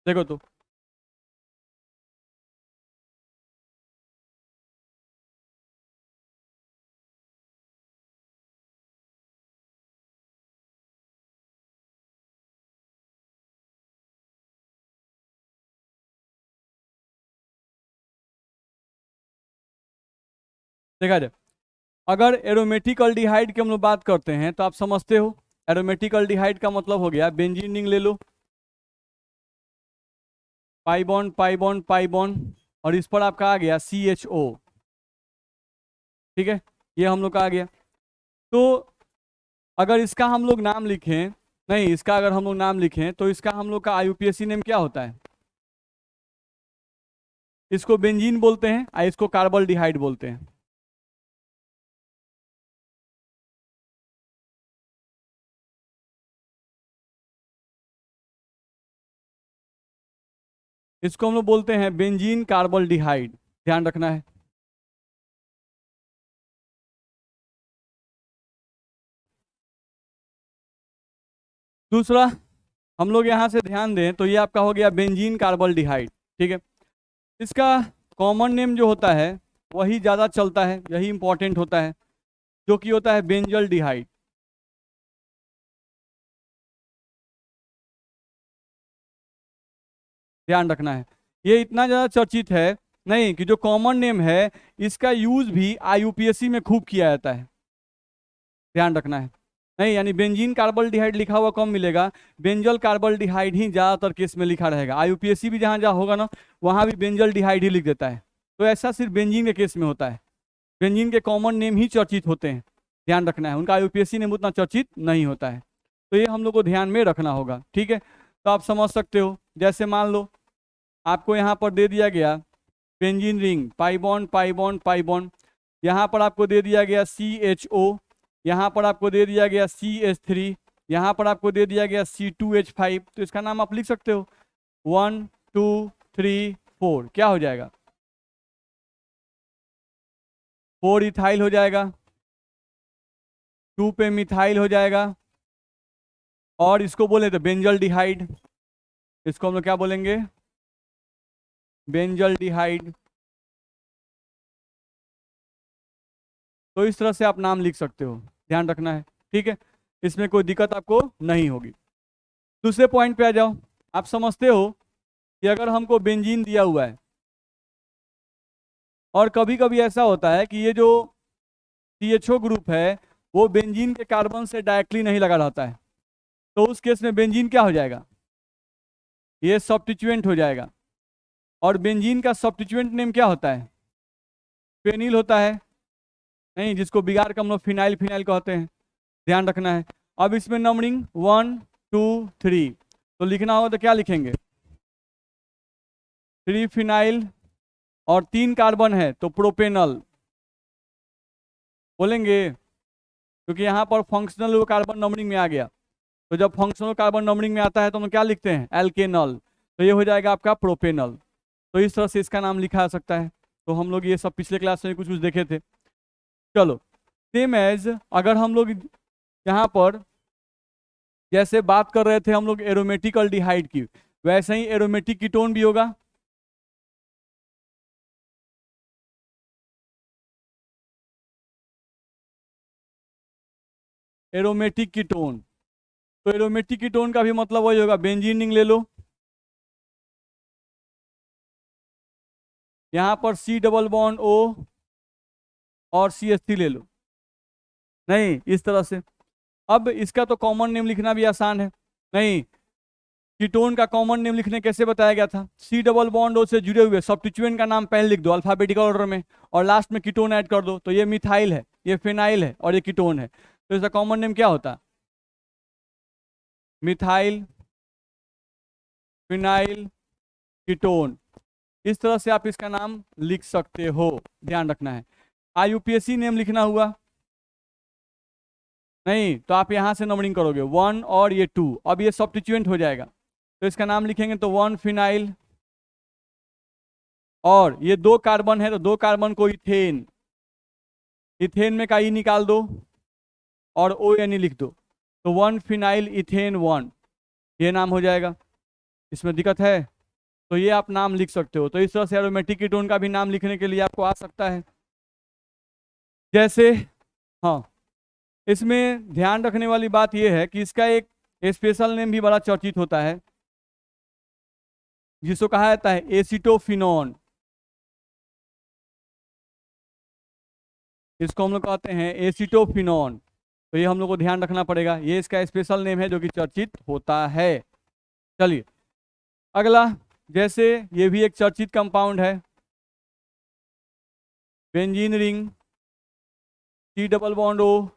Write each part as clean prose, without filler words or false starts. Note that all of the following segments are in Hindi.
देखो तो देखा जाए, अगर एरोमेटिक अल्डिहाइड की हम लोग बात करते हैं तो आप समझते हो एरोमेटिक अल्डिहाइड का मतलब हो गया बेंजीन रिंग ले लो, pi bond pi bond pi bond, और इस पर आपका आ गया CHO। ठीक है, ये हम लोग का आ गया। तो अगर इसका हम लोग नाम लिखें, नहीं इसका अगर हम लोग नाम लिखें तो इसका हम लोग का IUPAC नेम क्या होता है? इसको बेंजीन बोलते हैं और इसको कार्बल्डिहाइड बोलते हैं। इसको हम लोग बोलते हैं बेंजीन कार्बल्डिहाइड, ध्यान रखना है। दूसरा, हम लोग यहाँ से ध्यान दें तो ये आपका हो गया बेंजीन कार्बल्डिहाइड। ठीक है, इसका कॉमन नेम जो होता है वही ज़्यादा चलता है, यही इंपॉर्टेंट होता है, जो कि होता है बेंजल्डिहाइड। ध्यान रखना है, ये इतना ज़्यादा चर्चित है नहीं कि जो कॉमन नेम है इसका यूज भी IUPAC में खूब किया जाता है। ध्यान रखना है, नहीं यानी बेंजीन कार्बल्डिहाइड लिखा हुआ कम मिलेगा, बेंजल कार्बल्डिहाइड ही ज़्यादातर केस में लिखा रहेगा। IUPAC भी जहाँ जहाँ होगा ना वहाँ भी बेंजल डिहाइड ही लिख देता है। तो ऐसा सिर्फ बेंजीन के केस में होता है, बेंजीन के कॉमन नेम ही चर्चित होते हैं। ध्यान रखना है, उनका IUPAC नेम उतना चर्चित नहीं होता है। तो ये हम लोग को ध्यान में रखना होगा। ठीक है, तो आप समझ सकते हो, जैसे मान लो आपको यहाँ पर दे दिया गया बेंजीन रिंग पाई bond pi bond pi bond, यहाँ पर आपको दे दिया गया CHO, यहाँ पर आपको दे दिया गया CH3, यहाँ पर आपको दे दिया गया C2H5। तो इसका नाम आप लिख सकते हो 1 2 3 4, क्या हो जाएगा? 4 इथाइल हो जाएगा, 2 पे मिथाइल हो जाएगा, और इसको बोले तो बेंजल डिहाइड, इसको हम लोग क्या बोलेंगे? बेंजल डिहाइड। तो इस तरह से आप नाम लिख सकते हो, ध्यान रखना है। ठीक है, इसमें कोई दिक्कत आपको नहीं होगी। दूसरे पॉइंट पे आ जाओ। आप समझते हो कि अगर हमको बेंजीन दिया हुआ है और कभी कभी ऐसा होता है कि ये जो CHO ग्रुप है वो बेंजीन के कार्बन से डायरेक्टली नहीं लगा रहता है, तो उस केस में बेंजीन क्या हो जाएगा? ये सब्स्टिट्यूएंट हो जाएगा। और बेंजीन का सब्स्टिट्यूएंट नेम क्या होता है? फेनिल होता है, नहीं जिसको बिगाड़ के हम लोग फिनाइल फिनाइल कहते हैं। ध्यान रखना है। अब इसमें नंबरिंग 1 2 3, तो लिखना होगा तो क्या लिखेंगे? 3 फिनाइल, और 3 कार्बन है तो प्रोपेनल बोलेंगे, क्योंकि यहाँ पर फंक्शनल कार्बन नंबरिंग में आ गया। तो जब फंक्शनल कार्बन नंबरिंग में आता है तो हम क्या लिखते हैं? एल्केनल, तो ये हो जाएगा आपका प्रोपेनल। तो इस तरह से इसका नाम लिखा जा सकता है। तो हम लोग ये सब पिछले क्लास में कुछ कुछ देखे थे। चलो, सेम एज अगर हम लोग यहाँ पर जैसे बात कर रहे थे हम लोग एरोमेटिक अल्डिहाइड की, वैसे ही एरोमेटिक कीटोन भी होगा। एरोमेटिक कीटोन, तो एरोमेटिक कीटोन का भी मतलब वही होगा, बेंजीन रिंग ले लो, यहाँ पर C डबल बॉन्ड O और CH3 ले लो, नहीं इस तरह से। अब इसका तो कॉमन नेम लिखना भी आसान है, नहीं कीटोन का कॉमन नेम लिखने कैसे बताया गया था? C डबल बॉन्ड O से जुड़े हुए सब्स्टिट्यूएंट का नाम पहले लिख दो अल्फाबेटिकल ऑर्डर में, और लास्ट में कीटोन ऐड कर दो। तो ये मिथाइल है, ये फिनाइल है, और ये कीटोन है। तो इसका कॉमन नेम क्या होता? Methyl phenyl ketone. इस तरह से आप इसका नाम लिख सकते हो, ध्यान रखना है। IUPAC नेम लिखना हुआ, नहीं तो आप यहाँ से नंबरिंग करोगे 1 और ये 2, अब ये सब्स्टिट्यूएंट हो जाएगा। तो इसका नाम लिखेंगे तो 1 फिनाइल, और ये 2 कार्बन है तो 2 कार्बन को इथेन, इथेन में का ई निकाल दो और ONE लिख दो, तो 1 फिनाइल इथेन 1, ये नाम हो जाएगा। इसमें दिक्कत है? तो ये आप नाम लिख सकते हो। तो इस तरह से एरोमेटिक कीटोन का भी नाम लिखने के लिए आपको आ सकता है। जैसे हाँ, इसमें ध्यान रखने वाली बात यह है कि इसका एक स्पेशल नेम भी बड़ा चर्चित होता है, जिसको कहा जाता है एसिटोफिनॉन। इसको हम लोग कहते हैं एसिटोफिनॉन। तो ये हम लोग को ध्यान रखना पड़ेगा, ये इसका स्पेशल नेम है जो कि चर्चित होता है। चलिए अगला, जैसे ये भी एक चर्चित कंपाउंड है, benzene ring, C double bond O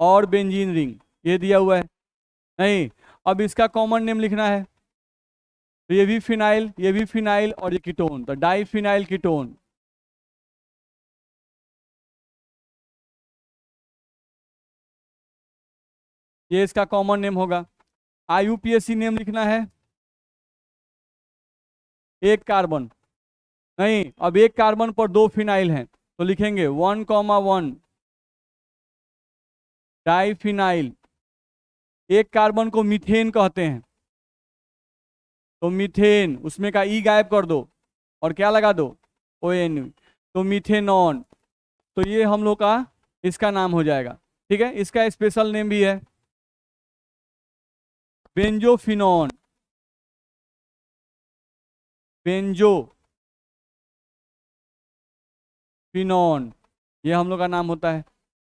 और बेंजीन रिंग, ये दिया हुआ है। नहीं, अब इसका कॉमन नेम लिखना है। तो ये भी फिनाइल, ये भी फिनाइल और ये कीटोन, तो डाइफिनाइल कीटोन। ये इसका कॉमन नेम होगा। आईयूपीएसी नेम लिखना है, एक कार्बन, नहीं अब एक कार्बन पर दो फिनाइल हैं तो लिखेंगे 1,1 डाइफिनाइल। एक कार्बन को मीथेन कहते हैं, तो मीथेन, उसमें का ई गायब कर दो और क्या लगा दो, ON, तो मीथेनॉन। तो ये हम लोग का इसका नाम हो जाएगा। ठीक है, इसका स्पेशल नेम भी है बेंजोफिनॉन, बेंजोफिनॉन, ये हम लोग का नाम होता है।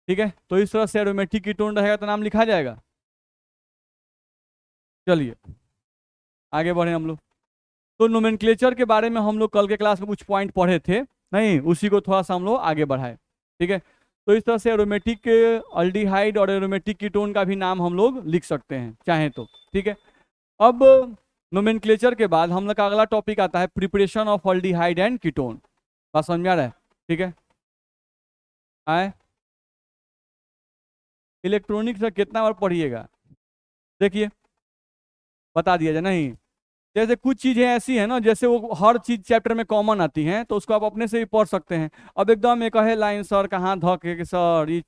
ठीक है, तो इस तरह से एरोमेटिक कीटोन रहेगा तो नाम लिखा जाएगा। चलिए आगे बढ़े हम लोग। तो नोमेनक्लेचर के बारे में हम लोग कल के क्लास में कुछ पॉइंट पढ़े थे, नहीं उसी को थोड़ा सा हम लोग आगे बढ़ाए। ठीक है, तो इस तरह से एरोमेटिक अल्डिहाइड और एरोमेटिक कीटोन का भी नाम हम लोग लिख सकते हैं चाहें तो। ठीक है, अब नोमेनक्लेचर के बाद हम लोग का अगला टॉपिक आता है preparation of aldehyde and ketone. बात समझ में आ रहा है? ठीक है, आए इलेक्ट्रॉनिक्स का कितना बार पढ़िएगा, देखिए बता दिया जाए। नहीं, जैसे कुछ चीजें ऐसी हैं ना, जैसे वो हर चीज चैप्टर में कॉमन आती हैं तो उसको आप अपने से भी पढ़ सकते हैं। अब एकदम एक है लाइन सर कहाँ धके कि सर ये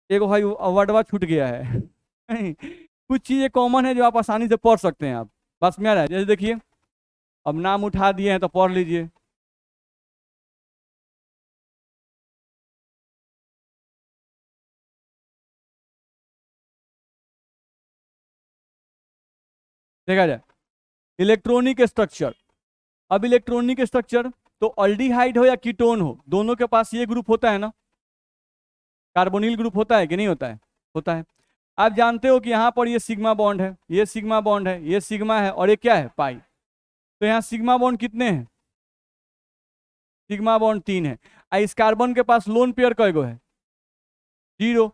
एक भाई वर्डवा छूट गया है नहीं, कुछ चीजें कॉमन है जो आप आसानी से पढ़ सकते हैं। आप बस में आ रहा है? जैसे देखिए, अब नाम उठा दिए हैं तो पढ़ लीजिए। देखा जाए इलेक्ट्रॉनिक स्ट्रक्चर। अब इलेक्ट्रॉनिक स्ट्रक्चर तो अल्डिहाइड हो या कीटोन हो, दोनों के पास ये ग्रुप होता है ना, कार्बोनिल ग्रुप होता है कि नहीं होता है? होता है। आप जानते हो कि यहाँ पर ये सिग्मा बॉन्ड है, ये सिग्मा बॉन्ड है, ये सिग्मा है और ये क्या है, पाई। तो यहाँ सिग्मा बॉन्ड कितने हैं? सिग्मा बॉन्ड 3 है। इस कार्बन के पास लोन पेयर कय गो है? 0।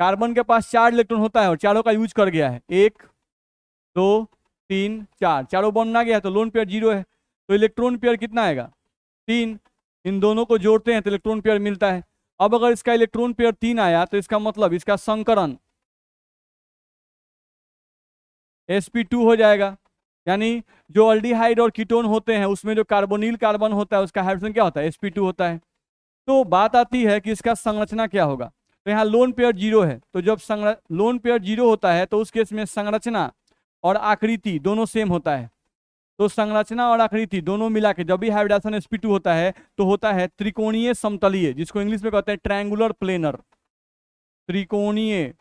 कार्बन के पास 4 इलेक्ट्रॉन होता है और चारों का यूज कर गया है, 1 2 3 4, चारों बॉन्ड ना गया है तो लोन पेयर 0 है। तो इलेक्ट्रॉन पेयर कितना आएगा? 3। इन दोनों को जोड़ते हैं तो इलेक्ट्रॉन पेयर मिलता है। अब अगर इसका इलेक्ट्रॉन पेयर 3 आया तो इसका मतलब इसका संकरण sp2 हो जाएगा। यानी जो अल्डिहाइड और कीटोन होते हैं उसमें जो कार्बोनिल कार्बन होता है उसका हाइड्रोजन क्या होता है, sp2 होता है। तो बात आती है कि इसका संरचना क्या होगा। तो यहाँ लोन पेयर 0 है, तो जब लोन पेयर 0 होता है तो उस केस में संरचना और आकृति दोनों सेम होता है। तो संरचना और आकृति दोनों मिला के जब भी हाइब्रिडाइजेशन sp2 होता है तो होता है त्रिकोणीय समतलीय, जिसको इंग्लिश में कहते हैं ट्रायंगुलर प्लेनर, त्रिकोणीय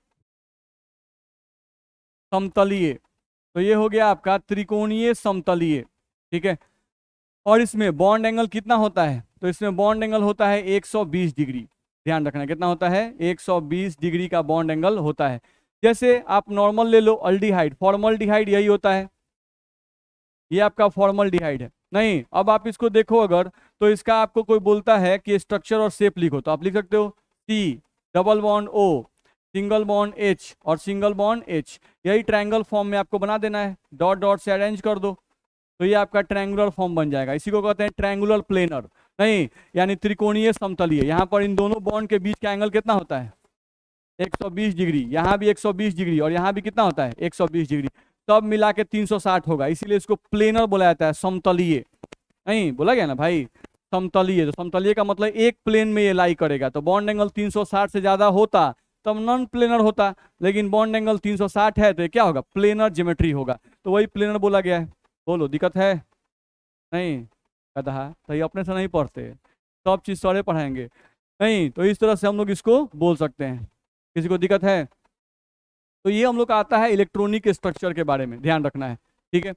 समतलीय। तो ये हो गया आपका त्रिकोणीय समतलीय। ठीक है, और इसमें बॉन्ड एंगल कितना होता है? तो इसमें बॉन्ड एंगल होता है 120 डिग्री। ध्यान रखना कितना होता है, 120 डिग्री का बॉन्ड एंगल होता है। जैसे आप नॉर्मल ले लो अल्डिहाइड, फॉर्मल्डिहाइड यही होता है, ये आपका फॉर्मल्डिहाइड है। नहीं, अब आप इसको देखो अगर, तो इसका आपको कोई बोलता है कि स्ट्रक्चर और शेप लिखो तो आप लिख सकते हो C double bond O single bond H और सिंगल बॉन्ड H। यही ट्रायंगल फॉर्म में आपको बना देना है, डॉट डॉट से अरेंज कर दो तो ये आपका ट्रायंगुलर फॉर्म बन जाएगा। इसी को कहते हैं ट्रायंगुलर प्लेनर, नहीं यानी त्रिकोणीय समतलीय। यहाँ पर इन दोनों बॉन्ड के बीच का एंगल कितना होता है, 120 डिग्री। यहाँ भी 120 डिग्री और यहाँ भी कितना होता है, 120 डिग्री। सब मिला के 360 होगा, इसीलिए इसको प्लेनर बोला जाता है, समतलीय नहीं बोला गया ना भाई, समतलीय। तो समतलीय का मतलब एक प्लेन में ये लाई करेगा। तो बॉन्ड एंगल 360 से ज्यादा होता तब नॉन प्लेनर होता, लेकिन बॉन्ड एंगल 360 है तो ये क्या होगा, प्लेनर ज्योमेट्री होगा, तो वही प्लेनर बोला गया है। बोलो दिक्कत है? नहीं कहा तो ये अपने से नहीं पढ़ते, सब चीज़ सारे पढ़ाएंगे नहीं, तो इस तरह से हम लोग इसको बोल सकते हैं। किसी को दिक्कत है? तो ये हम लोग का आता है इलेक्ट्रॉनिक स्ट्रक्चर के बारे में, ध्यान रखना है, ठीक है।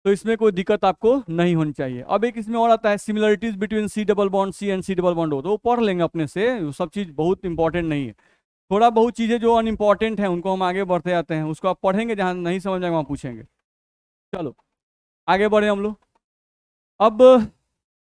तो इसमें कोई दिक्कत आपको नहीं होनी चाहिए। अब एक इसमें और आता है similarities between C double bond C and C double bond O, तो वो पढ़ लेंगे अपने से, वो सब चीज़ बहुत इंपॉर्टेंट नहीं है। थोड़ा बहुत चीज़ें जो अनइम्पॉर्टेंट हैं उनको हम आगे बढ़ते जाते हैं, उसको आप पढ़ेंगे, जहाँ नहीं समझ आएगा वहाँ पूछेंगे। चलो आगे बढ़े हम लोग। अब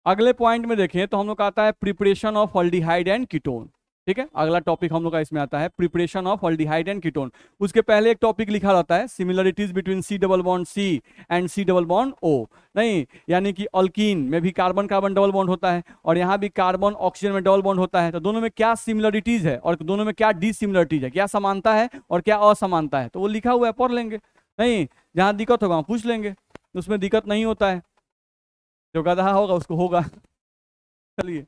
अगले पॉइंट में देखें तो हम लोग का आता है preparation of aldehyde and ketone, ठीक है। अगला टॉपिक हम लोग का इसमें आता है preparation of aldehyde and ketone. उसके पहले एक टॉपिक लिखा रहता है similarities between C double bond C and C double bond O, नहीं यानी कि अल्कीन में भी कार्बन कार्बन डबल बॉन्ड होता है और यहाँ भी कार्बन ऑक्सीजन में डबल बॉन्ड होता है, तो दोनों में क्या सिमिलरिटीज है और दोनों में क्या डिसिमिलरिटीज है, क्या समानता है और क्या असमानता है, तो वो लिखा हुआ है, पढ़ लेंगे। नहीं जहाँ दिक्कत होगा वहाँ पूछ लेंगे, उसमें दिक्कत नहीं होता है, जो गधा होगा उसको होगा। चलिए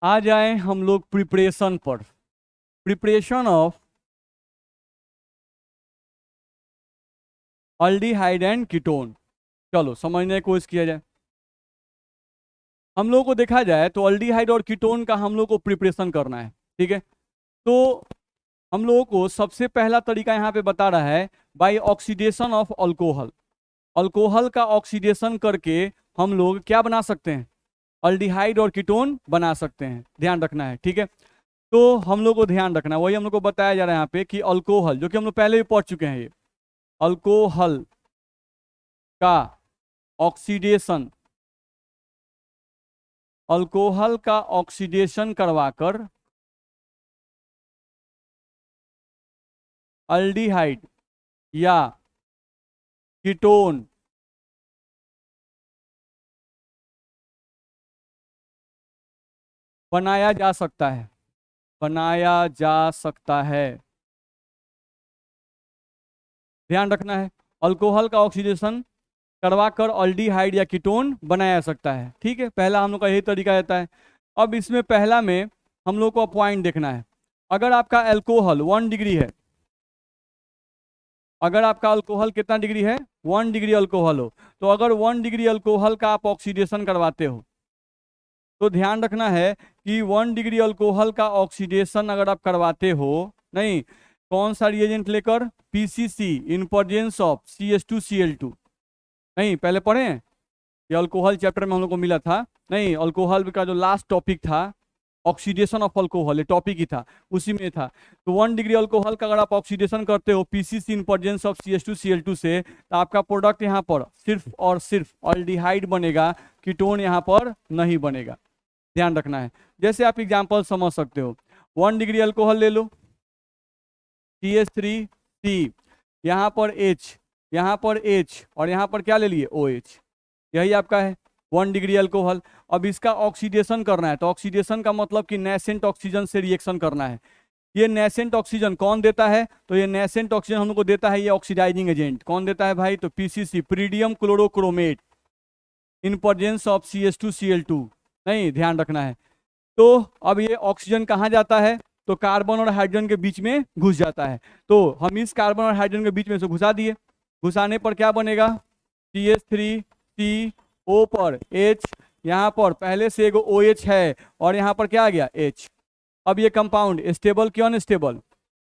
आ जाए हम लोग प्रिपरेशन पर। Preparation of aldehyde and ketone, चलो समझने की कोशिश किया जाए। हम लोग को देखा जाए तो अल्डिहाइड और कीटोन का हम लोग को प्रिपरेशन करना है, ठीक है। तो हम लोगों को सबसे पहला तरीका यहाँ पे बता रहा है by oxidation of alcohol. Alcohol का ऑक्सीडेशन करके हम लोग क्या बना सकते हैं, अल्डिहाइड और कीटोन बना सकते हैं, ध्यान रखना है, ठीक है। तो हम लोग को ध्यान रखना है, वही हम लोग को बताया जा रहा है यहाँ पे कि अल्कोहल, जो कि हम लोग पहले भी पढ़ चुके हैं, ये अल्कोहल का ऑक्सीडेशन, अल्कोहल का ऑक्सीडेशन करवाकर अल्डिहाइड या कीटोन बनाया जा सकता है, बनाया जा सकता है, ध्यान रखना है। अल्कोहल का ऑक्सीडेशन करवाकर अल्डिहाइड या कीटोन बनाया जा सकता है, ठीक है। पहला हम लोग का यही तरीका रहता है। अब इसमें पहला में हम लोग को पॉइंट देखना है, अगर आपका अल्कोहल 1 डिग्री है, अगर आपका अल्कोहल कितना डिग्री है, 1 डिग्री अल्कोहल हो, तो अगर 1 डिग्री अल्कोहल का आप ऑक्सीडेशन करवाते हो तो ध्यान रखना है कि 1 डिग्री अल्कोहल का ऑक्सीडेशन अगर आप करवाते हो, नहीं कौन सा रिएजेंट लेकर, PCC in presence of CH2Cl2, नहीं पहले पढ़े हैं ये अल्कोहल चैप्टर में हम लोग को मिला था, नहीं अल्कोहल का जो लास्ट टॉपिक था ऑक्सीडेशन ऑफ अल्कोहल, ये टॉपिक ही था, उसी में था। तो 1 डिग्री अल्कोहल का अगर आप ऑक्सीडेशन करते हो PCC in presence of CH2Cl2 से, तो आपका प्रोडक्ट यहाँ पर सिर्फ और सिर्फ अल्डिहाइड बनेगा, कीटोन यहाँ पर नहीं बनेगा, ध्यान रखना है। जैसे आप एग्जांपल समझ सकते हो, 1 डिग्री अल्कोहल ले लो, CH3C, यहाँ पर H, यहाँ पर H और यहाँ पर क्या ले लिए OH, यही आपका है 1 डिग्री अल्कोहल। अब इसका ऑक्सीडेशन करना है, तो ऑक्सीडेशन का मतलब कि नेसेंट ऑक्सीजन से रिएक्शन करना है। ये नेसेंट ऑक्सीजन कौन देता है, तो ये नेसेंट ऑक्सीजन हम लोग को देता है ये ऑक्सीडाइजिंग एजेंट, कौन देता है भाई, तो PCC pyridinium chlorochromate in presence of CH2Cl2, नहीं ध्यान रखना है। तो अब ये ऑक्सीजन कहाँ जाता है, तो कार्बन और हाइड्रोजन के बीच में घुस जाता है, तो हम इस कार्बन और हाइड्रोजन के बीच में से घुसा दिए, घुसाने पर क्या बनेगा, CH3CO पर H, यहाँ पर पहले से एक OH है और यहाँ पर क्या आ गया H। अब ये कंपाउंड स्टेबल क्यों अनस्टेबल,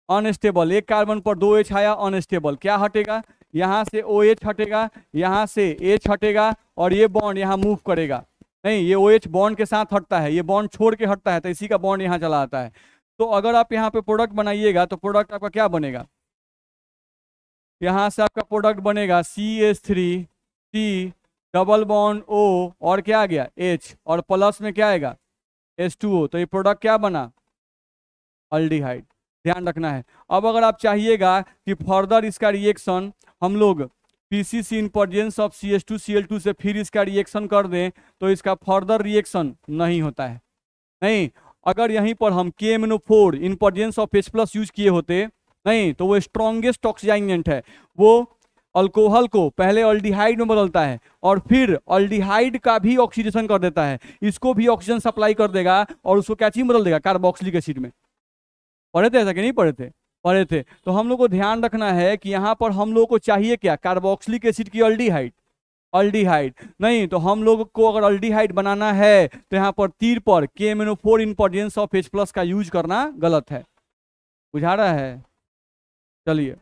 अनस्टेबल, एक कार्बन पर 2H आया, अनस्टेबल, क्या हटेगा, यहाँ से OH हटेगा, यहाँ से H हटेगा और ये बॉन्ड यहाँ मूव करेगा, नहीं ये OH बॉन्ड के साथ हटता है, ये बॉन्ड छोड़ के हटता है, तो इसी का बॉन्ड यहाँ चला आता है। तो अगर आप यहाँ पे प्रोडक्ट बनाइएगा तो प्रोडक्ट आपका क्या बनेगा, यहाँ से आपका प्रोडक्ट बनेगा CH3C डबल बॉन्ड O और क्या आ गया H और प्लस में क्या आएगा H2O, तो ये प्रोडक्ट क्या बना, अल्डिहाइड, ध्यान रखना है। अब अगर आप चाहिएगा कि फर्दर इसका रिएक्शन हम लोग PCC in presence of CH2Cl2 से फिर इसका रिएक्शन कर दें तो इसका फर्दर रिएक्शन नहीं होता है। नहीं, अगर यहीं पर हम KMnO4 in presence of H+ use किए होते, नहीं तो वो स्ट्रॉन्गेस्ट ऑक्सीडाइजिंग एजेंट है, वो अल्कोहल को पहले अल्डिहाइड में बदलता है और फिर अल्डिहाइड का भी ऑक्सीडेशन कर देता है, इसको भी ऑक्सीजन सप्लाई कर देगा और उसको क्या चीज बदल देगा, कार्बोक्सिलिक एसिड में। पढ़े थे ऐसा कि नहीं पढ़े थे? पढ़े थे। तो हम लोग को ध्यान रखना है कि यहाँ पर हम लोग को चाहिए क्या, कार्बोक्सिलिक एसिड की अल्डिहाइड। अल्डिहाइड नहीं, तो हम लोग को अगर अल्डिहाइड बनाना है तो यहाँ पर तीर पर KMnO4 in presence of H+ का यूज करना गलत है। बुझा रहा है? चलिए,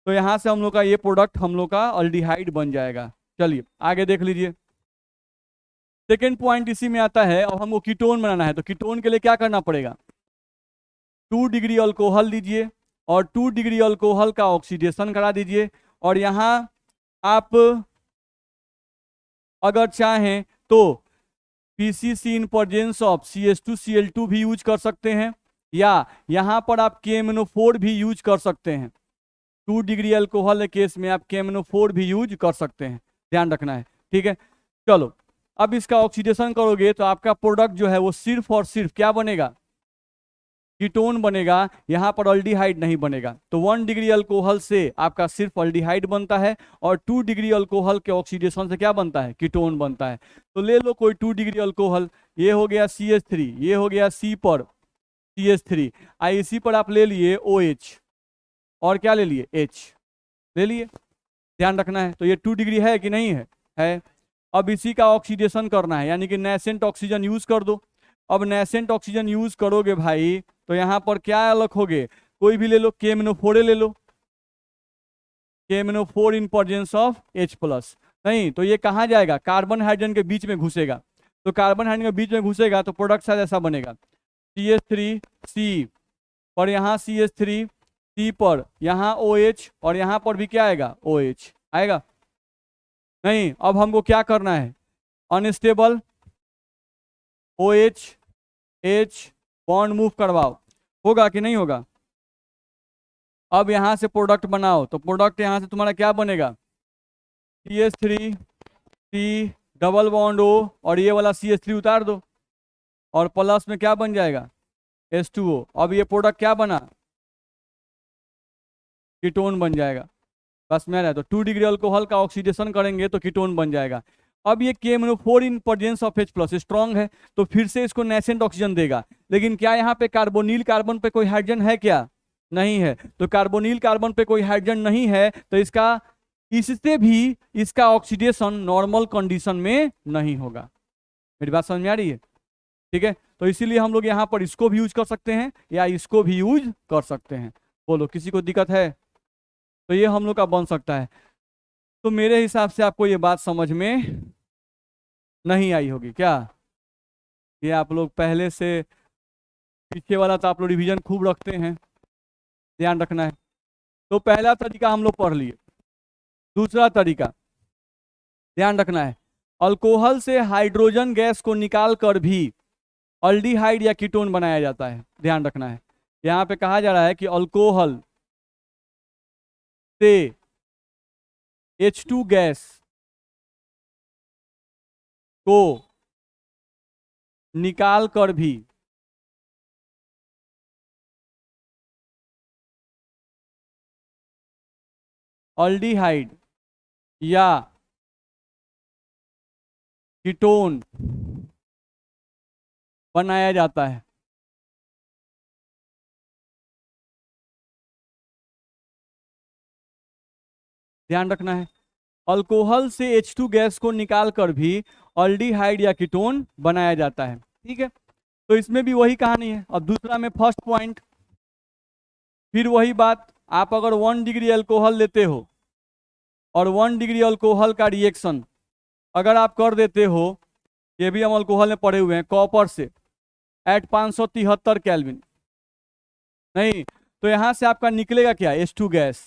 तो यहाँ से हम लोग का ये प्रोडक्ट हम लोग का अल्डिहाइड बन जाएगा। चलिए आगे देख लीजिए। सेकेंड पॉइंट इसी में आता है, अब हमको कीटोन बनाना है, तो कीटोन के लिए क्या करना पड़ेगा, 2 डिग्री अल्कोहल लीजिए और 2 डिग्री अल्कोहल का ऑक्सीडेशन करा दीजिए, और यहाँ आप अगर चाहें तो PCC in presence of CH2Cl2 भी यूज कर सकते हैं, या यहाँ पर आप KMnO4 भी यूज कर सकते हैं। 2 डिग्री अल्कोहल के केस में आप KMnO4 भी यूज कर सकते हैं, ध्यान रखना है, ठीक है। चलो, अब इसका ऑक्सीडेशन करोगे तो आपका प्रोडक्ट जो है वो सिर्फ और सिर्फ क्या बनेगा, कीटोन बनेगा, यहाँ पर अल्डिहाइड नहीं बनेगा। तो 1 डिग्री अल्कोहल से आपका सिर्फ अल्डिहाइड बनता है और 2 डिग्री अल्कोहल के ऑक्सीडेशन से क्या बनता है, कीटोन बनता है। तो ले लो कोई 2 डिग्री अल्कोहल, ये हो गया CH3, ये हो गया C पर CH3, इसी पर आप ले लिए OH और क्या ले लिए, H ले लिए, ध्यान रखना है। तो ये 2 डिग्री है कि नहीं है। अब इसी का ऑक्सीडेशन करना है, यानी कि नेसेंट ऑक्सीजन यूज कर दो। अब नेसेंट ऑक्सीजन यूज करोगे भाई तो यहाँ पर क्या अलग होगे, कोई भी ले लो, KMnO4 ले लो, KMnO4 in presence of H+। नहीं तो ये कहाँ जाएगा, कार्बन हाइड्रोजन के बीच में घुसेगा। तो कार्बन हाइड्रोजन के बीच में घुसेगा तो प्रोडक्ट शायद ऐसा बनेगा, CH3C पर यहाँ CH3C पर यहाँ OH और यहाँ पर भी क्या आएगा, OH आएगा। नहीं, अब हमको क्या करना है, unstable OH H bond move करवाओ, होगा कि नहीं होगा। अब यहां से प्रोडक्ट बनाओ, तो प्रोडक्ट यहां से तुम्हारा क्या बनेगा, CH3C डबल बॉन्ड O और ये वाला CH3 उतार दो और प्लस में क्या बन जाएगा, H2O। अब ये प्रोडक्ट क्या बना, कीटोन बन जाएगा। बस में रहा, तो 2 डिग्री अल्कोहल का ऑक्सीडेशन करेंगे तो कीटोन बन जाएगा। अब ये KMnO4 in presence of H+ strong है तो फिर से इसको नेसेंट ऑक्सीजन देगा, लेकिन क्या यहाँ पे कार्बोनिल कार्बन पे कोई हाइड्रोजन है क्या, नहीं है। तो कार्बोनिल कार्बन पे कोई हाइड्रोजन नहीं है तो इससे भी इसका ऑक्सीडेशन नॉर्मल कंडीशन में नहीं होगा। मेरी बात समझ में आ रही है, ठीक है। तो इसीलिए हम लोग यहाँ पर इसको भी यूज कर सकते हैं या इसको भी यूज कर सकते हैं। बोलो किसी को दिक्कत है? तो ये हम लोग का बन सकता है। तो मेरे हिसाब से आपको ये बात समझ में नहीं आई होगी क्या, ये आप लोग पहले से पीछे वाला तो आप लोग रिवीजन खूब रखते हैं, ध्यान रखना है। तो पहला तरीका हम लोग पढ़ लिए। दूसरा तरीका ध्यान रखना है, अल्कोहल से हाइड्रोजन गैस को निकाल कर भी अल्डिहाइड या कीटोन बनाया जाता है, ध्यान रखना है। यहाँ पे कहा जा रहा है कि अल्कोहल से H2 गैस को निकाल कर भी अल्डिहाइड या कीटोन बनाया जाता है। ध्यान रखना है, अल्कोहल से H2 गैस को निकाल कर भी अल्डिहाइड या कीटोन बनाया जाता है, ठीक है। तो इसमें भी वही कहानी है। अब दूसरा में फर्स्ट पॉइंट, फिर वही बात, आप अगर 1 डिग्री अल्कोहल लेते हो और 1 डिग्री अल्कोहल का रिएक्शन अगर आप कर देते हो, ये भी हम अल्कोहल में पढ़े हुए हैं, कॉपर से एट 573 केल्विन, नहीं तो यहाँ से आपका निकलेगा क्या, H2 गैस।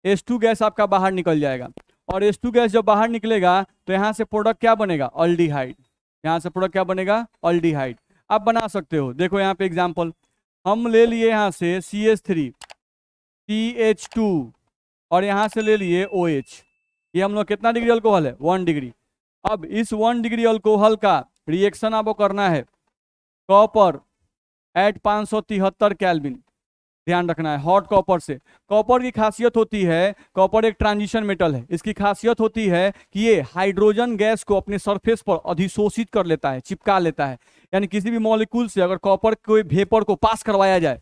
H2 गैस आपका बाहर निकल जाएगा और H2 गैस जब बाहर निकलेगा तो यहाँ से प्रोडक्ट क्या बनेगा, अल्डिहाइड। यहाँ से प्रोडक्ट क्या बनेगा, अल्डिहाइड। आप बना सकते हो, देखो यहाँ पे एग्जांपल हम ले लिए यहाँ से CH3 CH2 और यहाँ से ले लिए OH। ये हम लोग कितना डिग्री अल्कोहल है? 1 डिग्री। अब इस 1 डिग्री अल्कोहल का रिएक्शन आपको करना है कॉपर एट 573 केल्विन। ध्यान रखना है हॉट कॉपर से। कॉपर की खासियत होती है, कॉपर एक ट्रांजिशन मेटल है, इसकी खासियत होती है कि ये हाइड्रोजन गैस को अपने सरफेस पर अधिशोषित कर लेता है, चिपका लेता है। यानी किसी भी मॉलिक्यूल से अगर कॉपर के वेपर को पास करवाया जाए,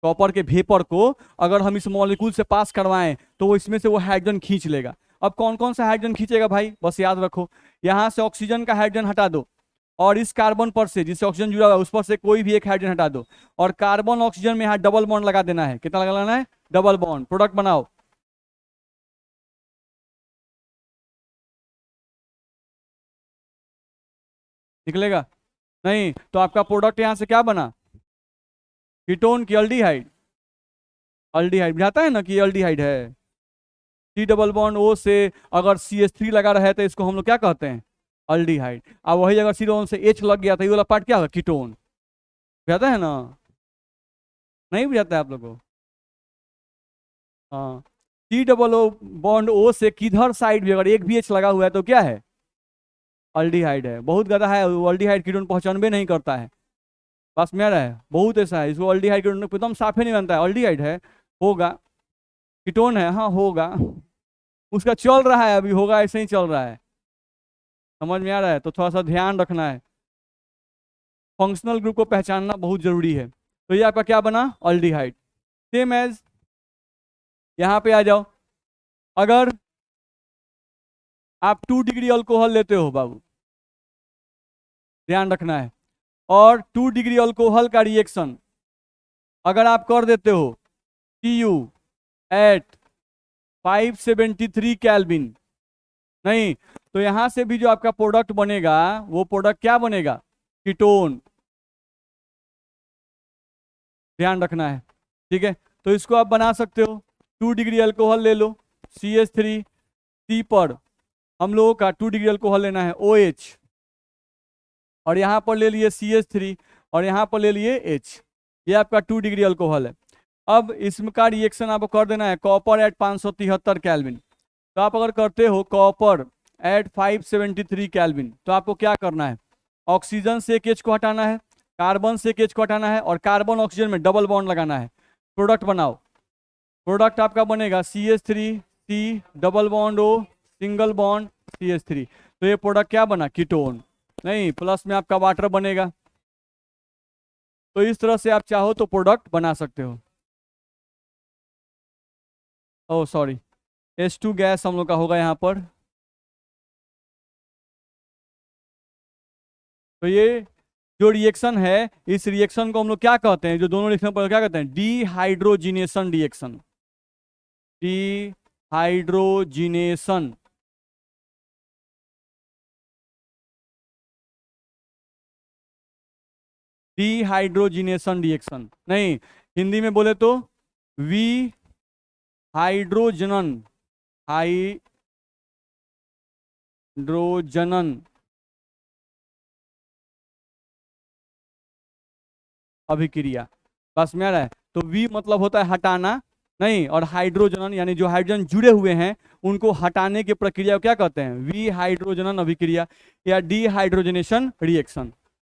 कॉपर के वेपर को अगर हम इस मॉलिक्यूल से पास करवाएं तो वो इसमें से वो हाइड्रोजन खींच लेगा। अब कौन कौन सा हाइड्रोजन खींचेगा भाई? बस याद रखो, यहां से ऑक्सीजन का हाइड्रोजन हटा दो और इस कार्बन पर से जिससे ऑक्सीजन जुड़ा हुआ है उस पर से कोई भी एक हाइड्रोजन हटा दो और कार्बन ऑक्सीजन में यहाँ डबल बॉन्ड लगा देना है। कितना लगाना है? Double bond. प्रोडक्ट बनाओ। निकलेगा नहीं तो आपका प्रोडक्ट यहां से क्या बना? कीटोन की अल्डिहाइड। अल्डिहाइड जाता है ना कि अल्डिहाइड है। सी डबल बॉन्ड ओ से अगर CH3 लगा रहा है तो इसको हम लोग क्या कहते हैं? अल्डिहाइड। अब वही अगर सी डबल बॉन्ड से H लग गया तो ये वाला पार्ट क्या होगा? कीटोन। जाता है ना? नहीं बुझाता है आप लोगों को? हाँ। C double O bond O से किधर साइड भी अगर एक भी H लगा हुआ है तो क्या है? अल्डिहाइड है। बहुत ज्यादा है वो अल्डिहाइड कीटोन पहचान भी नहीं करता है। बस मेरा है बहुत ऐसा है, इसको अल्डिहाइड कीटोन एकदम साफे नहीं बनता है। अल्डिहाइड है, होगा। कीटोन है, हाँ होगा। उसका चल रहा है अभी, होगा ऐसे ही चल रहा है। समझ में आ रहा है? तो थोड़ा सा ध्यान रखना है, फंक्शनल ग्रुप को पहचानना बहुत जरूरी है। तो ये आपका क्या बना? अल्डिहाइड। सेम एज यहाँ पे आ जाओ, अगर आप 2 डिग्री अल्कोहल लेते हो बाबू, ध्यान रखना है, और 2 डिग्री अल्कोहल का रिएक्शन अगर आप कर देते हो Cu एट 573 केल्विन, नहीं तो यहां से भी जो आपका प्रोडक्ट बनेगा वो प्रोडक्ट क्या बनेगा? कीटोन। ध्यान रखना है, ठीक है? तो इसको आप बना सकते हो, 2 डिग्री अल्कोहल ले लो, CH3, सी पर हम लोगों का 2 डिग्री अल्कोहल लेना है OH, और यहाँ पर ले लिए CH3 और यहाँ पर ले लिए H। ये आपका 2 डिग्री अल्कोहल है। अब इसका रिएक्शन आपको कर देना है कॉपर एट 573 केल्विन। तो आप अगर करते हो कॉपर एट 573 केल्विन तो आपको क्या करना है? ऑक्सीजन से एक H को हटाना है, कार्बन से एक H को हटाना है और कार्बन ऑक्सीजन में डबल बॉन्ड लगाना है। प्रोडक्ट बनाओ। प्रोडक्ट आपका बनेगा CH3 C double bond O single bond CH3। तो ये प्रोडक्ट क्या बना? कीटोन। नहीं, प्लस में आपका वाटर बनेगा। तो इस तरह से आप चाहो तो प्रोडक्ट बना सकते हो। ओह सॉरी, H2 गैस हम लोग का होगा यहाँ पर। तो ये जो रिएक्शन है इस रिएक्शन को हम लोग क्या कहते हैं? जो दोनों रिएक्शन पर क्या कहते हैं? Dehydrogenation reaction. Dehydrogenation. Dehydrogenation reaction, नहीं हिंदी में बोले तो वी हाइड्रोजनन, हाइड्रोजनन अभिक्रिया। बस में आ रहा है? तो वी मतलब होता है हटाना, नहीं, और हाइड्रोजनन यानी जो हाइड्रोजन जुड़े हुए हैं उनको हटाने की प्रक्रिया को क्या कहते हैं? वी हाइड्रोजनन अभिक्रिया या डीहाइड्रोजनेशन रिएक्शन।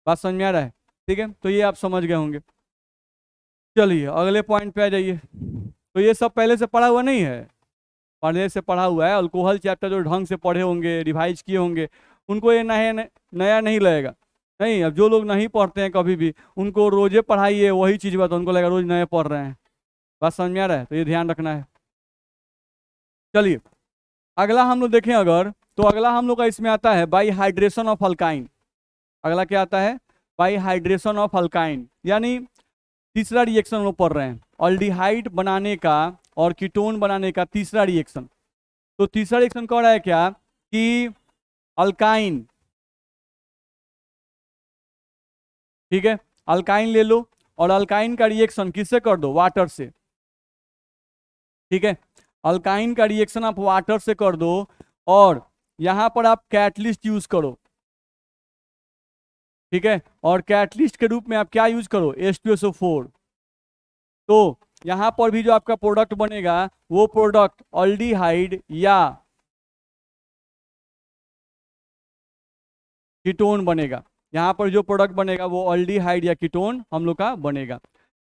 बात समझ में आ रहा है? ठीक है, तो ये आप समझ गए होंगे। चलिए अगले पॉइंट पे आ जाइए। तो ये सब पहले से पढ़ा हुआ नहीं है? पहले से पढ़ा हुआ है। अल्कोहल चैप्टर जो ढंग से पढ़े होंगे, रिवाइज किए होंगे, उनको ये नया नया नहीं लगेगा। नहीं, अब जो लोग नहीं पढ़ते हैं कभी भी उनको रोजे पढ़ाइए वही चीज बात, उनको लगेगा रोज नए पढ़ रहे हैं। बात समझ में आ रहा है? तो ये ध्यान रखना है। चलिए अगला हम लोग देखें अगर, तो अगला हम लोग का इसमें आता है बाई हाइड्रेशन ऑफ अल्काइन। अगला क्या आता है? बाई हाइड्रेशन ऑफ अल्काइन, यानी तीसरा रिएक्शन हम लोग पढ़ रहे हैं, अल्डिहाइड बनाने का और कीटोन बनाने का तीसरा रिएक्शन। तो तीसरा रिएक्शन कह रहा है क्या कि अल्काइन, ठीक है, अल्काइन ले लो और अल्काइन का रिएक्शन किससे कर दो? वाटर से। ठीक है, अल्काइन का रिएक्शन आप वाटर से कर दो और यहां पर आप कैटलिस्ट यूज करो। ठीक है, और कैटलिस्ट के रूप में आप क्या यूज करो? H2SO4। तो यहां पर भी जो आपका प्रोडक्ट बनेगा वो प्रोडक्ट ऑल्डिहाइड या कीटोन बनेगा। यहाँ पर जो प्रोडक्ट बनेगा वो ऑल्डिहाइड या कीटोन हम लोग का बनेगा।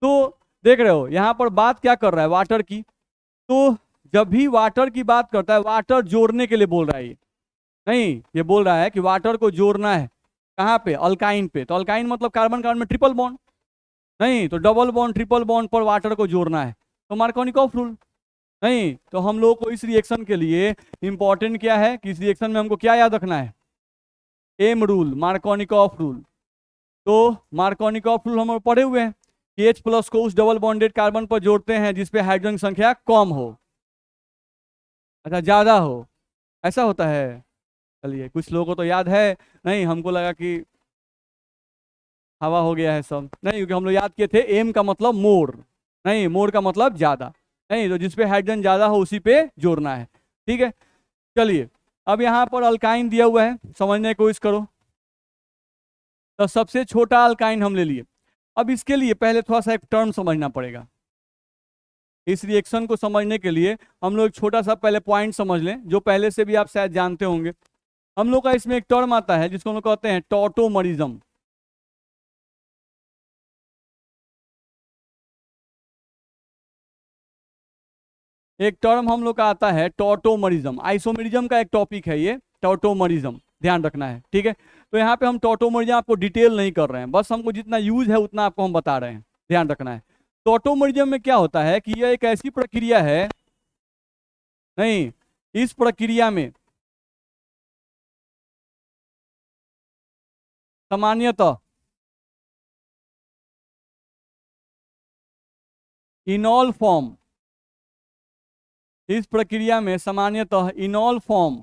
तो देख रहे हो यहाँ पर बात क्या कर रहा है, वाटर की। तो जब भी वाटर की बात करता है, वाटर जोड़ने के लिए बोल रहा है ये, नहीं ये बोल रहा है कि वाटर को जोड़ना है कहाँ पे, अल्काइन पे। तो अल्काइन मतलब कार्बन कार्बन में ट्रिपल बॉन्ड, नहीं तो डबल बॉन्ड ट्रिपल बॉन्ड पर वाटर को जोड़ना है, तो मार्कोनिकॉफ रूल। नहीं तो हम लोग को इस रिएक्शन के लिए इंपॉर्टेंट क्या है कि इस रिएक्शन में हमको क्या याद रखना है, एम रूल, मार्कोनिकॉफ रूल। तो मार्कोनिकॉफ रूल हम लोग पढ़े हुए हैं कि H प्लस को उस डबल बॉन्डेड कार्बन पर जोड़ते हैं जिसपे हाइड्रोजन संख्या कम हो, अच्छा ज्यादा हो, ऐसा होता है। चलिए कुछ लोगों को तो याद है, नहीं हमको लगा कि हवा हो गया है सब, नहीं क्योंकि हम लोग याद किए थे एम का मतलब मोर, नहीं मोर का मतलब ज्यादा, नहीं तो जिसपे हाइड्रोजन ज्यादा हो उसी पे जोड़ना है, ठीक है। चलिए अब यहाँ पर अल्काइन दिया हुआ है, समझने की कोशिश करो। तो सबसे छोटा अल्काइन हम ले लिए। अब इसके लिए पहले थोड़ा सा एक टर्म समझना पड़ेगा। इस रिएक्शन को समझने के लिए हम लोग छोटा सा पहले पॉइंट समझ लें, जो पहले से भी आप शायद जानते होंगे। हम लोग का इसमें एक टर्म आता है जिसको हम लोग कहते हैं टॉटोमरिज्म। एक टर्म हम लोग का आता है टॉटोमरिज्म, आइसोमेरिज्म का एक टॉपिक है ये टॉटोमरिज्म, ध्यान रखना है, ठीक है। तो यहाँ पे हम टॉटोमरिज्म आपको डिटेल नहीं कर रहे हैं, बस हमको जितना यूज है उतना आपको हम बता रहे हैं, ध्यान रखना है। टॉटोमरिज्म में क्या होता है कि यह एक ऐसी प्रक्रिया है, नहीं इस प्रक्रिया में सामान्यतः इनॉल फॉर्म, इस प्रक्रिया में सामान्यतः इनॉल फॉर्म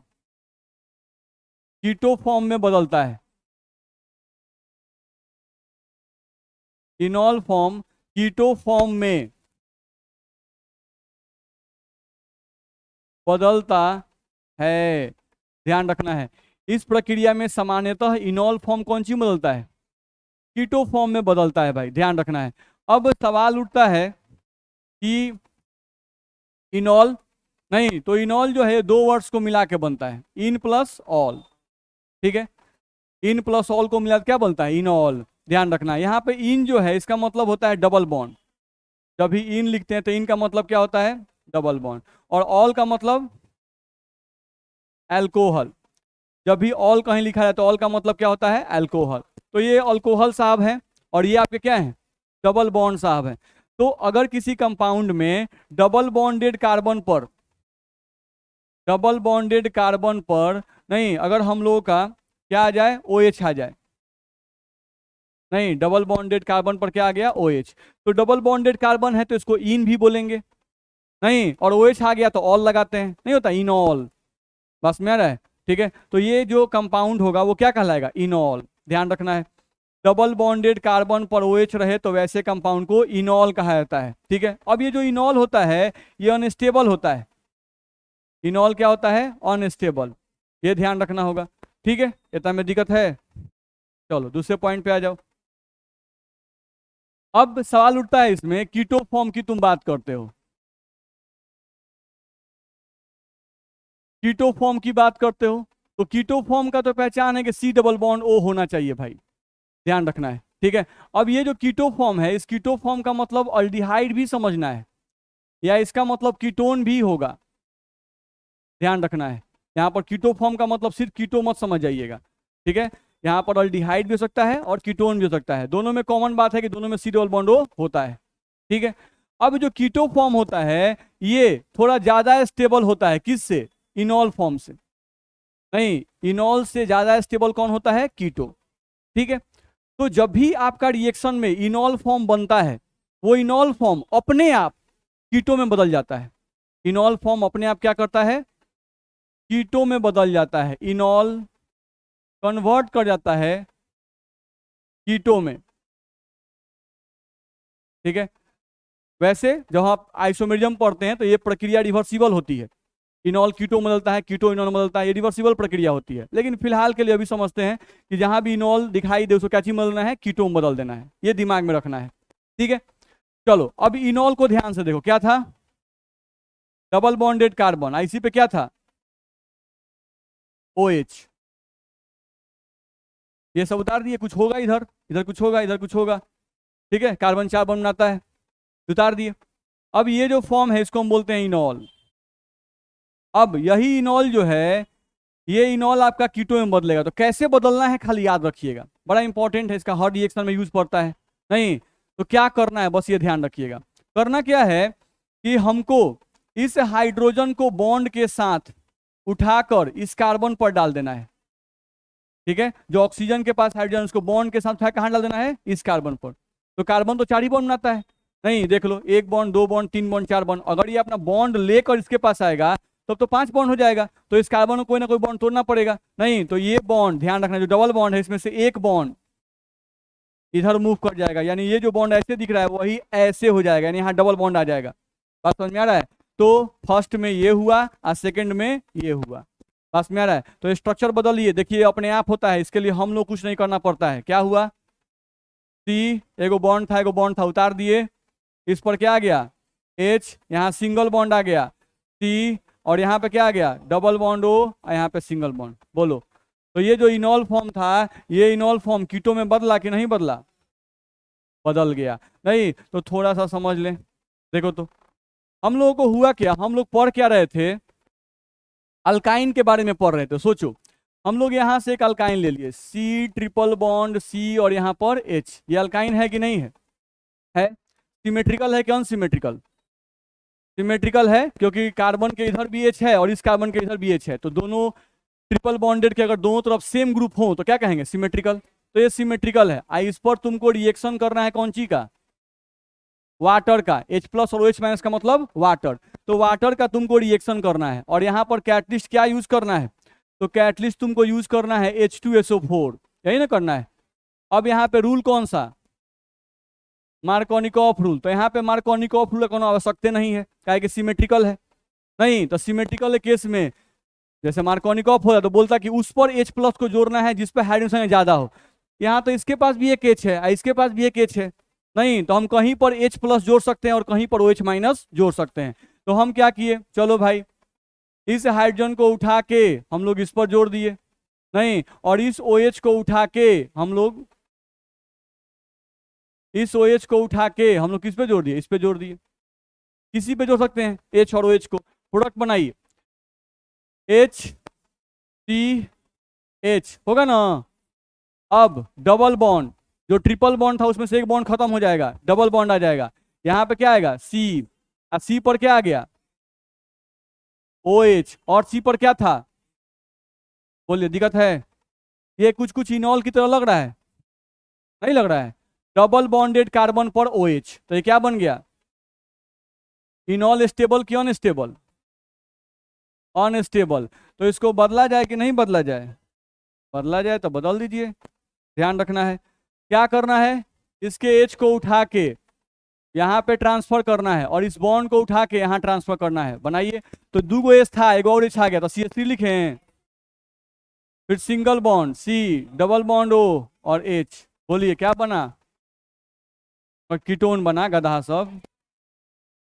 कीटो फॉर्म में बदलता है, इनॉल फॉर्म कीटो फॉर्म में बदलता है, ध्यान रखना है। इस प्रक्रिया में सामान्यतः इनॉल फॉर्म कौन सी बदलता है, कीटो फॉर्म में बदलता है भाई, ध्यान रखना है। अब सवाल उठता है कि इनॉल, नहीं तो इनॉल जो है दो वर्ड्स को मिला के बनता है, इन प्लस ऑल, ठीक है। इन प्लस ऑल को मिला क्या बनता है, इनॉल। ध्यान रखना है यहाँ पे इन जो है इसका मतलब होता है डबल बॉन्ड, जब भी इन लिखते हैं तो इन का मतलब क्या होता है, डबल बॉन्ड। और ऑल का मतलब एल्कोहल, जब भी ऑल कहीं लिखा है तो ऑल का मतलब क्या होता है, एल्कोहल। तो ये अल्कोहल साहब है और ये आपके क्या है, डबल बॉन्ड साहब है। तो अगर किसी कंपाउंड में डबल बॉन्डेड कार्बन पर, डबल बॉन्डेड कार्बन पर, नहीं अगर हम लोगों का क्या आ जाए, OH आ जाए, नहीं डबल बॉन्डेड कार्बन पर क्या आ गया, OH, तो डबल बॉन्डेड कार्बन है तो इसको इन भी बोलेंगे, नहीं और OH आ गया तो ऑल लगाते हैं, नहीं होता इनॉल, बस में आ रहा है, ठीक है। तो ये जो कंपाउंड होगा वो क्या कहलाएगा, इनॉल, ध्यान रखना है। डबल बॉन्डेड कार्बन पर OH रहे तो वैसे कंपाउंड को इनॉल कहा जाता है, ठीक है। अब ये जो इनॉल होता है ये अनस्टेबल होता है, इनॉल क्या होता है, अनस्टेबल, ये ध्यान रखना होगा, ठीक है। इतना में दिक्कत है, चलो दूसरे पॉइंट पे आ जाओ। अब सवाल उठता है इसमें कीटो फॉर्म की तुम बात करते हो, कीटो फॉर्म की बात करते हो, तो कीटो फॉर्म का तो पहचान है कि C डबल बॉन्ड O होना चाहिए भाई, ध्यान रखना है, ठीक है। अब ये जो कीटो फॉर्म है, इस कीटो फॉर्म का मतलब अल्डिहाइड भी समझना है या इसका मतलब कीटोन भी होगा, ध्यान रखना है। यहाँ पर कीटो फॉर्म का मतलब सिर्फ कीटो मत समझ जाइएगा, ठीक है। यहाँ पर अल्डिहाइड भी हो सकता है और कीटोन भी हो सकता है, दोनों में कॉमन बात है कि दोनों में C डबल बॉन्ड O होता है, ठीक है। अब जो कीटो फॉर्म होता है ये थोड़ा ज्यादा स्टेबल होता है, किससे, इनॉल फॉर्म से, नहीं इनॉल से ज्यादा स्टेबल कौन होता है, कीटो, ठीक है। तो जब भी आपका रिएक्शन में इनॉल फॉर्म बनता है वो इनॉल फॉर्म अपने आप कीटो में बदल जाता है, इनॉल फॉर्म अपने आप क्या करता है, कीटो में बदल जाता है, इनॉल कन्वर्ट कर जाता है कीटो में, ठीक है। वैसे जब आप आइसोमेरिज्म पढ़ते हैं तो ये प्रक्रिया रिवर्सिबल होती है, इनॉल कीटो में बदलता है, कीटो इनॉल में बदलता है, ये रिवर्सिबल प्रक्रिया होती है। लेकिन फिलहाल के लिए अभी समझते हैं कि जहां भी इनॉल दिखाई दे उसको क्या चीज बदलना है, कीटो में बदल देना है, ये दिमाग में रखना है, ठीक है। चलो अब इनॉल को ध्यान से देखो, क्या था? डबल बॉन्डेड कार्बन, आईसी पे क्या था? OH। ये सब उतार दिए, कुछ होगा इधर, इधर कुछ होगा, इधर कुछ होगा, ठीक है, कार्बन 4 बॉन्ड बनाता है, उतार दिए। अब ये जो फॉर्म है इसको हम बोलते हैं इनॉल। अब यही इनॉल जो है, ये इनॉल आपका कीटो में बदलेगा। तो कैसे बदलना है खाली याद रखिएगा, बड़ा इंपॉर्टेंट है, इसका हर रिएक्शन में यूज पड़ता है। नहीं तो क्या करना है बस ये ध्यान रखिएगा। करना क्या है कि हमको इस हाइड्रोजन को बॉन्ड के साथ उठाकर इस कार्बन पर डाल देना है, ठीक है। जो ऑक्सीजन के पास हाइड्रोजन, उसको बॉन्ड के साथ उठा कहाँ डाल देना है? इस कार्बन पर। तो कार्बन तो 4 ही बॉन्ड बनाता है। नहीं देख लो, 1 बॉन्ड, 2 बॉन्ड, 3 बॉन्ड, 4 बॉन्ड। अगर ये अपना बॉन्ड लेकर इसके पास आएगा तब तो 5 बॉन्ड हो जाएगा। तो इस कार्बन को कोई ना कोई बॉन्ड तोड़ना पड़ेगा। नहीं तो ये बॉन्ड ध्यान रखना, जो डबल बॉन्ड है इसमें से एक बॉन्ड इधर मूव कर जाएगा, यानी ये जो बॉन्ड ऐसे दिख रहा है वही ऐसे हो जाएगा, यानी यहाँ डबल बॉन्ड आ जाएगा। बात समझ में आ रहा है? तो फर्स्ट में ये हुआ और सेकंड में ये हुआ। बात में आ रहा है? तो स्ट्रक्चर बदलिए, देखिए अपने आप होता है, इसके लिए हम लोग कुछ नहीं करना पड़ता है। क्या हुआ? सी, एगो बॉन्ड था, उतार दिए, इस पर क्या आ गया? H, यहाँ सिंगल बॉन्ड आ गया C, और यहाँ पे क्या आ गया? डबल बॉन्ड O, और यहाँ पे सिंगल बॉन्ड। बोलो, तो ये जो इनॉल फॉर्म था, ये इनॉल फॉर्म कीटो में बदला कि नहीं बदला? बदल गया। नहीं तो थोड़ा सा समझ लें, देखो तो हम लोगों को हुआ क्या, हम लोग पढ़ क्या रहे थे? अल्काइन के बारे में पढ़ रहे थे। सोचो, हम लोग यहाँ से एक अल्काइन ले लिए, C ट्रिपल बॉन्ड C, और यहाँ पर H। ये अल्काइन है कि नहीं है? है। सिमेट्रिकल है कि अनसिमेट्रिकल? सिमेट्रिकल है, क्योंकि कार्बन के इधर भी H है और इस कार्बन के इधर भी H है। तो दोनों ट्रिपल बॉन्डेड के अगर दोनों तरफ सेम ग्रुप हो तो क्या कहेंगे? सिमेट्रिकल। तो ये सिमेट्रिकल है। इस पर तुमको रिएक्शन करना है कौन सी का? वाटर का। H+ और OH- का मतलब वाटर। तो वाटर का तुमको रिएक्शन करना है, और यहाँ पर कैटलिस्ट क्या यूज करना है? तो कैटलिस्ट तुमको यूज करना है H2SO4, यही ना करना है। अब यहाँ पे रूल कौन सा? Markovnikov rule. तो यहाँ पे मार्कोनिकॉफ रूल का कोनो आवश्यकता नहीं है, क्या कि सिमेट्रिकल है। नहीं तो सिमेट्रिकल केस में जैसे मार्कोनिकॉफ होता तो बोलता कि उस पर H+ को जोड़ना है जिस पर हाइड्रोजन ज्यादा हो। यहाँ तो इसके पास भी एक H है, इसके पास भी एक H है। नहीं तो हम कहीं पर H+ जोड़ सकते हैं और कहीं पर OH- जोड़ सकते हैं। तो हम क्या किए, चलो भाई इस हाइड्रोजन को उठा के हम लोग इस पर जोड़ दिए। नहीं, और इस OH को उठा के हम लोग इस OH को उठा के हम लोग किस पे जोड़ दिए? इस पे जोड़ दिए। किसी पे जोड़ सकते हैं, H और OH को। प्रोडक्ट बनाइए, HCH होगा ना। अब डबल बॉन्ड, जो ट्रिपल बॉन्ड था उसमें से एक बॉन्ड खत्म हो जाएगा, डबल बॉन्ड आ जाएगा। यहाँ पे क्या आएगा? C, और C पर क्या आ गया? OH, और C पर क्या था? बोलिए, दिक्कत है? ये कुछ कुछ इनॉल की तरह लग रहा है? नहीं लग रहा है। डबल बॉन्डेड कार्बन पर OH, तो ये क्या बन गया? इनॉल स्टेबल कि अनस्टेबल? अनस्टेबल। तो इसको बदला जाए कि नहीं बदला जाए? बदला जाए तो बदल दीजिए। ध्यान रखना है क्या करना है, इसके H को उठा के यहाँ पे ट्रांसफर करना है, और इस बॉन्ड को उठा के यहाँ ट्रांसफर करना है। बनाइए। तो 2 H था, एक और H आ गया, तो CH3 लिखे। फिर single bond C, double bond O, और H। बोलिए क्या बना? और कीटोन बना। गधा सब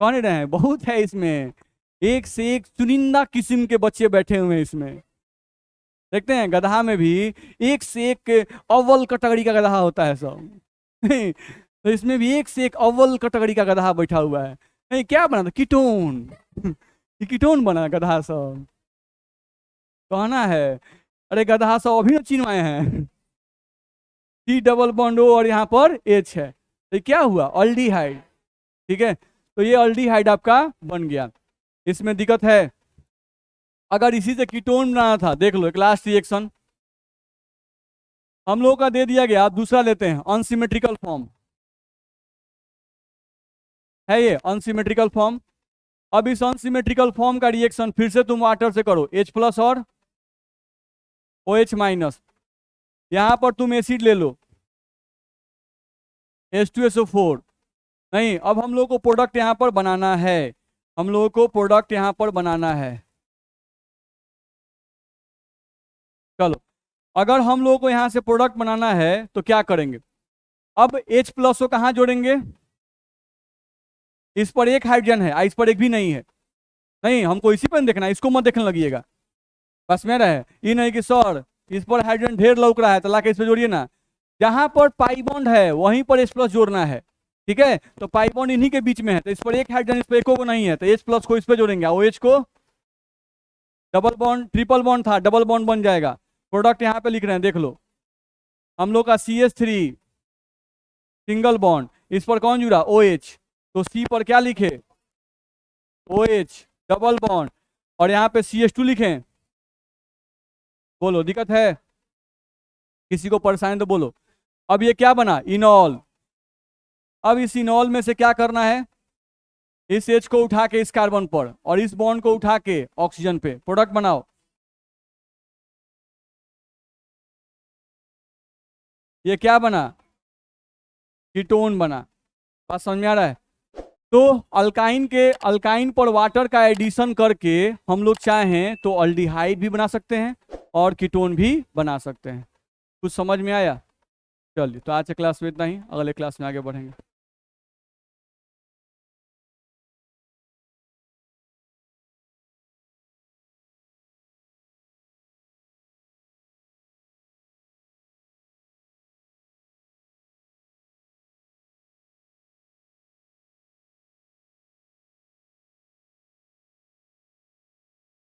कौन रहे हैं, बहुत है इसमें, एक से एक चुनिंदा किस्म के बच्चे बैठे हुए हैं इसमें। देखते हैं गधा में भी एक से एक अव्वल कैटेगरी का गधा होता है सब। नहीं, तो इसमें भी एक से एक अव्वल कैटेगरी का गधा बैठा हुआ है। नहीं क्या बना था? कीटोन। ये कीटोन बना गधा सब, कहना है। अरे गधा सब अभी ना चिन्हवाए हैं। C डबल बॉन्ड O, और यहाँ पर H है, तो ये क्या हुआ? अल्डिहाइड। ठीक है, तो ये अल्डिहाइड आपका बन गया। इसमें दिक्कत है? अगर इसी से कीटोन बनाना था, देख लो एक लास्ट रिएक्शन हम लोगों का दे दिया गया। आप दूसरा लेते हैं, अनसिमेट्रिकल फॉर्म है ये, अनसिमेट्रिकल फॉर्म। अब इस अनसिमेट्रिकल फॉर्म का रिएक्शन फिर से तुम वाटर से करो, H+ और OH-। यहां पर तुम एसिड ले लो, H2SO4। नहीं, अब हम लोग को प्रोडक्ट यहां पर बनाना है, हम लोगों को प्रोडक्ट यहां पर बनाना है। चलो, अगर हम लोगों को यहां से प्रोडक्ट बनाना है तो क्या करेंगे? अब H+ को कहां जोड़ेंगे? इस पर एक हाइड्रोजन है, इस पर एक भी नहीं है। नहीं, हमको इसी पर देखना है, इसको मत देखने लगिएगा। बस मेरा है ये नहीं कि सर इस पर हाइड्रोजन ढेर लौक रहा है तो लाके इस पर जोड़िए ना। जहां पर पाई बॉन्ड है वहीं पर H+ जोड़ना है, ठीक है। तो पाई बॉन्ड इन्हीं के बीच में है, तो इस पर एक हाइड्रोजन, इस पर एको को नहीं है, तो H+ को इस पर जोड़ेंगे, OH को डबल बॉन्ड, ट्रिपल बॉन्ड था, डबल बॉन्ड बन जाएगा। प्रोडक्ट यहाँ पे लिख रहे हैं, देख लो। हम लोग का CH3 सिंगल बॉन्ड, इस पर कौन जुड़ा, OH, तो C पर क्या लिखे, OH डबल बॉन्ड, और यहाँ पे CH2 लिखें। बोलो दिक्कत है, किसी को परेशानी तो बोलो। अब ये क्या बना, इनॉल। अब इस इनॉल में से क्या करना है, इस H को उठा के इस कार्बन पर और इस बॉन्ड को उठा के ऑक्सीजन पे, प्रोडक्ट बनाओ। ये क्या बना, कीटोन बना। बात समझ में आ रहा है। तो अल्काइन पर वाटर का एडिशन करके हम लोग चाहें तो अल्डिहाइड भी बना सकते हैं और कीटोन भी बना सकते हैं। कुछ समझ में आया? चलिए, तो आज के क्लास में इतना ही, अगले क्लास में आगे बढ़ेंगे।